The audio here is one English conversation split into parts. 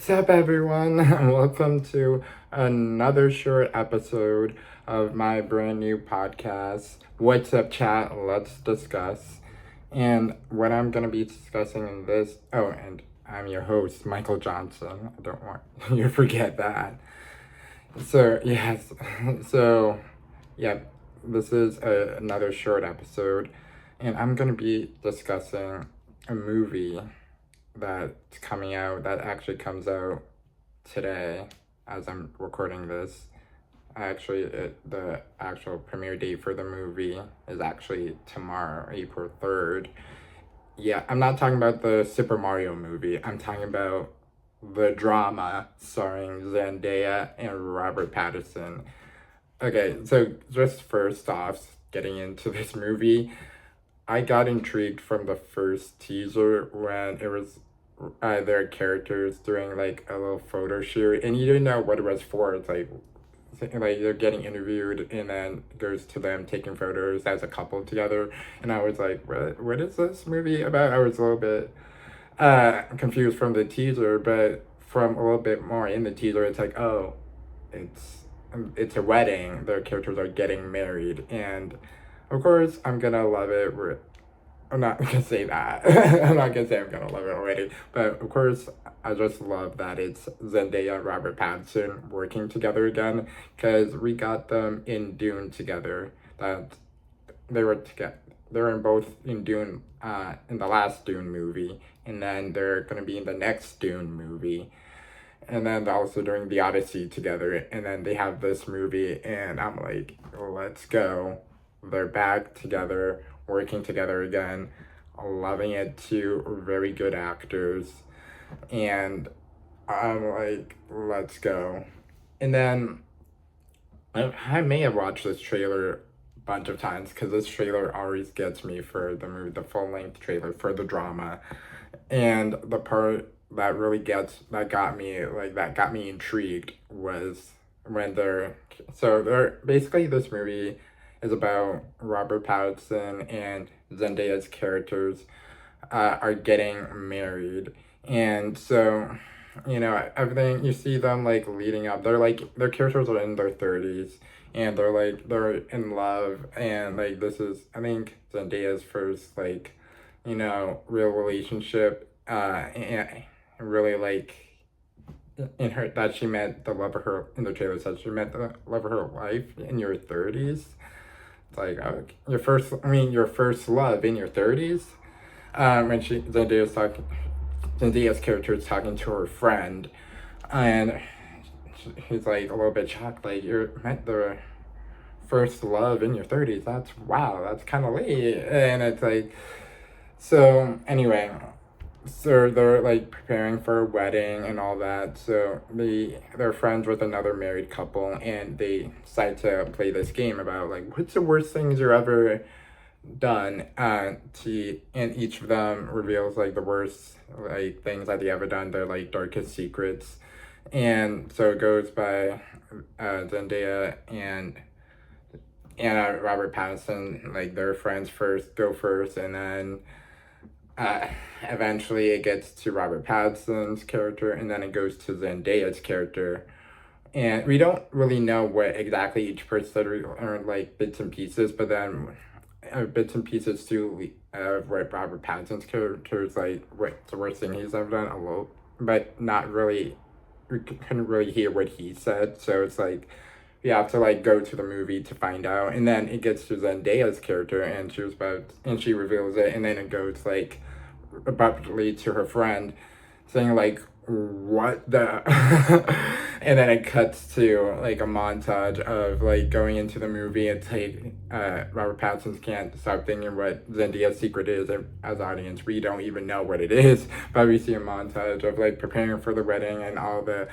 What's up, everyone? Welcome to another short episode of my brand new podcast. What's up, chat? Let's discuss. And what I'm going to be discussing in this, and I'm your host, Michael Johnson. I don't want you to forget that. So, yes, so, yeah, this is another short episode, and I'm going to be discussing a movie that's coming out, that actually comes out today as I'm recording this. The actual premiere date for the movie is actually tomorrow, April 3rd. Yeah, I'm not talking about the Super Mario movie. I'm talking about the drama starring Zendaya and Robert Pattinson. Okay, so just first off, getting into this movie, I got intrigued from the first teaser when it was their characters doing like a little photo shoot, and you didn't know what it was for. It's like they're getting interviewed, and then it goes to them taking photos as a couple together. And I was like, what is this movie about? I was a little bit confused from the teaser, but from a little bit more in the teaser, it's like, oh, it's it's a wedding. Their characters are getting married, and of course, I'm gonna love it. I'm not gonna say that. I'm not gonna say I'm gonna love it already. But of course, I just love that it's Zendaya and Robert Pattinson working together again, because we got them in Dune together. That they were together. They were in both in Dune, in the last Dune movie, and then they're gonna be in the next Dune movie, and then they're also doing the Odyssey together, and then they have this movie, and I'm like, let's go. They're back together, working together again, loving it too. Very good actors, and I'm like, let's go. And then I may have watched this trailer a bunch of times because this trailer always gets me for the movie, the full length trailer for the drama, and the part that got me intrigued was when they're basically, this movie is about Robert Pattinson and Zendaya's characters are getting married. And so, everything, you see them like leading up. Their characters are in their 30s, and they're in love, and like this is, I think, Zendaya's first real relationship, and really like in her that she met the love of her, in the trailer said she met the love of her life in your 30s. It's like, your first love in your 30s. When Zendaya's character is talking to her friend, and he's like a little bit shocked, like, you met the first love in your 30s. Wow, that's kind of late. And it's like, so anyway, so they're like preparing for a wedding and all that. So they're friends with another married couple, and they decide to play this game about like, what's the worst things you've ever done. And each of them reveals like the worst like things that they ever done, their like darkest secrets. And so it goes by Zendaya and Robert Pattinson, like their friends go first, and then eventually it gets to Robert Pattinson's character, and then it goes to Zendaya's character. And we don't really know what exactly each person or like bits and pieces, but then bits and pieces too of what Robert Pattinson's character is like, what's the worst thing he's ever done, a little, but not really. We couldn't really hear what he said, so it's like you have to like go to the movie to find out. And then it gets to Zendaya's character, and she reveals it, and then it goes like abruptly to her friend saying like, what the and then it cuts to like a montage of like going into the movie. It's like Robert Pattinson can't stop thinking what Zendaya's secret is. As audience, we don't even know what it is, but we see a montage of like preparing for the wedding, and all the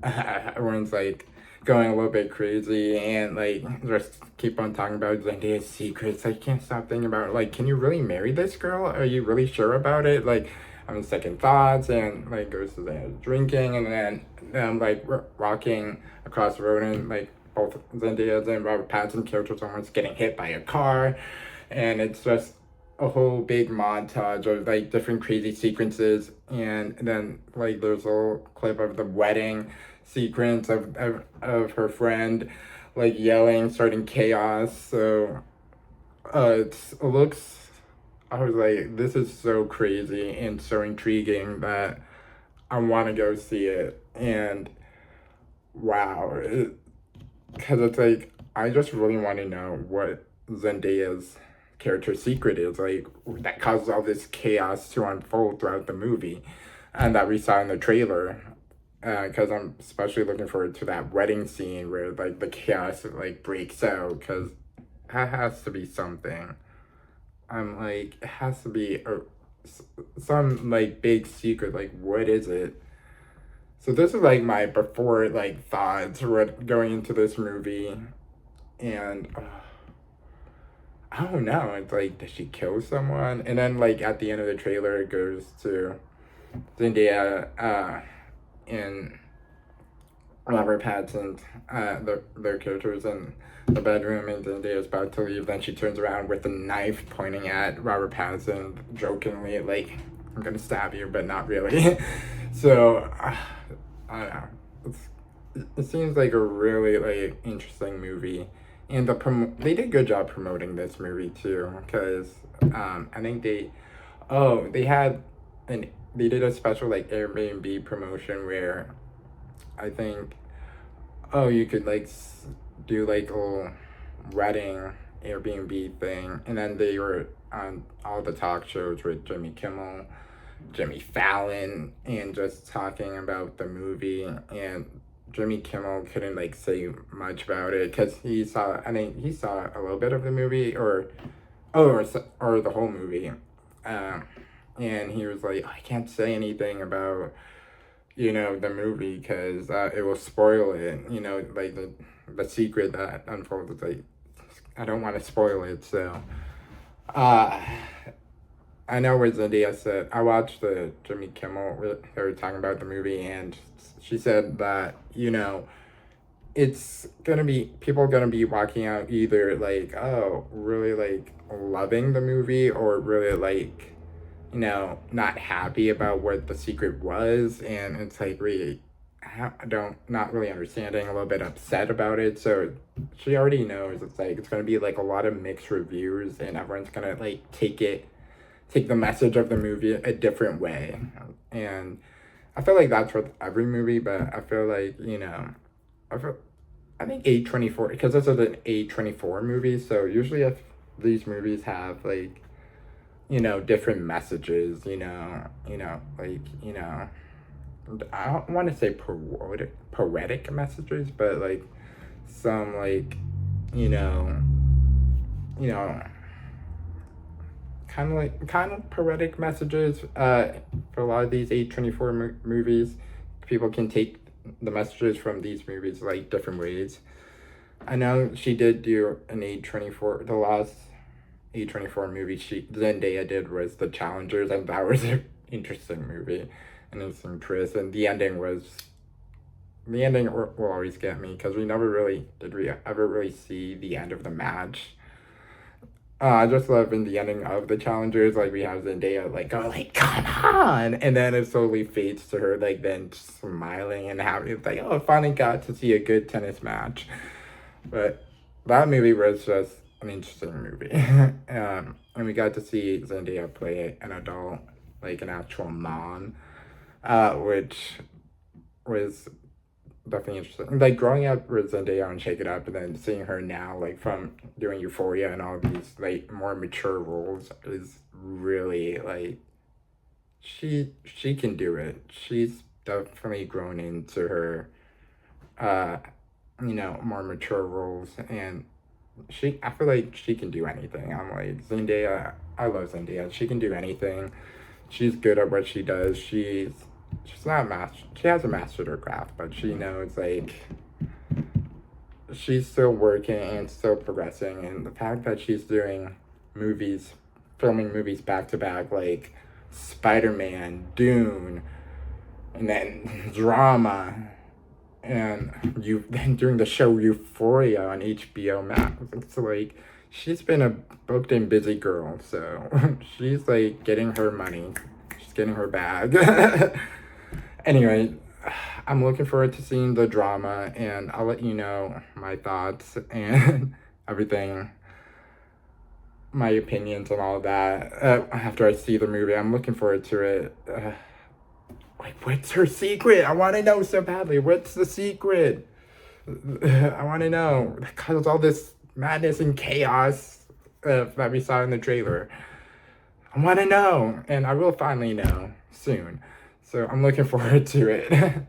everyone's like going a little bit crazy, and like just keep on talking about Zendaya's secrets. I can't stop thinking about, like, can you really marry this girl? Are you really sure about it? Like, having second thoughts, and like goes to the drinking, and then like walking across the road, and like both Zendaya's and Robert Pattinson characters almost getting hit by a car, and it's just a whole big montage of like different crazy sequences, and then like there's a whole clip of the wedding sequence of her friend like yelling, starting chaos. So it looks. I was like, this is so crazy and so intriguing that I want to go see it. And wow, because it's like I just really want to know what Zendaya's character secret is, like that causes all this chaos to unfold throughout the movie, and that we saw in the trailer. Because I'm especially looking forward to that wedding scene where like the chaos like breaks out, because that has to be something. I'm like, it has to be some like big secret. Like, what is it? So this is like my before like thoughts what going into this movie, and I don't know. It's like, did she kill someone? And then like at the end of the trailer, it goes to Zendaya and Robert Pattinson, their characters in the bedroom, and Zendaya's about to leave. Then she turns around with a knife pointing at Robert Pattinson, jokingly like, "I'm gonna stab you," but not really. So I don't know. It seems like a really like interesting movie, and they did a good job promoting this movie too, because I think they had an they did a special like Airbnb promotion where I think you could like do like a little wedding Airbnb thing, and then they were on all the talk shows with Jimmy Kimmel, Jimmy Fallon, and just talking about the movie. And Jimmy Kimmel couldn't like say much about it because I think he saw a little bit of the movie, or the whole movie, and he was like, I can't say anything about the movie because it will spoil it. Like the secret that unfolds. It's like I don't want to spoil it, so. Uh, I know where Zendaya said, I watched the Jimmy Kimmel, they were talking about the movie, and she said that, it's gonna be, people are gonna be walking out either like, oh, really like loving the movie, or really like, not happy about what the secret was, and it's like really, not really understanding, a little bit upset about it, so she already knows it's like, it's gonna be like a lot of mixed reviews, and everyone's gonna like take the message of the movie a different way. And I feel like that's with every movie, but I feel like, I feel, I think A24, because this is an A24 movie, so usually if these movies have like, different messages, like, I don't want to say poetic messages, but like some like, you know, you know, kind of poetic messages for a lot of these A24 movies. People can take the messages from these movies like different ways. I know she did do an A24, the last A24 movie Zendaya did was The Challengers, and that was an interesting movie and it's some twist, and the ending will always get me because we ever really see the end of the match. I just love in the ending of The Challengers, like we have Zendaya like go like, come on, and then it slowly fades to her like then smiling and happy. It's like, oh, I finally got to see a good tennis match. But that movie was just an interesting movie. And we got to see Zendaya play an adult, like an actual mom, which was definitely interesting. Like growing up with Zendaya on Shake It Up, and then seeing her now, like from doing Euphoria and all these like more mature roles, is really like she can do it. She's definitely grown into her, more mature roles, and I feel like she can do anything. I'm like, Zendaya, I love Zendaya. She can do anything. She's good at what she does. She's not she hasn't mastered her craft, but she knows like she's still working and still progressing, and the fact that she's doing filming movies back to back, like Spider-Man, Dune, and then drama, and then during the show Euphoria on HBO Max. It's like she's been a booked and busy girl, so she's like getting her money. She's getting her bag. Anyway, I'm looking forward to seeing the drama, and I'll let you know my thoughts and everything, my opinions and all of that after I see the movie. I'm looking forward to it. Like, what's her secret? I want to know so badly. What's the secret? I want to know. That caused all this madness and chaos that we saw in the trailer. I want to know, and I will finally know soon. So I'm looking forward to it.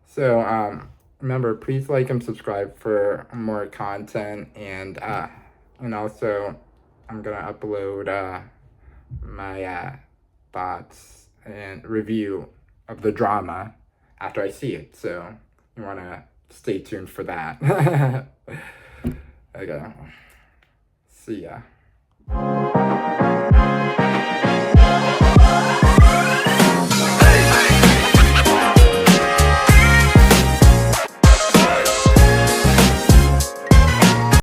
So remember, please like and subscribe for more content, and also I'm gonna upload my thoughts and review of the drama after I see it. So you wanna stay tuned for that. Okay. See ya.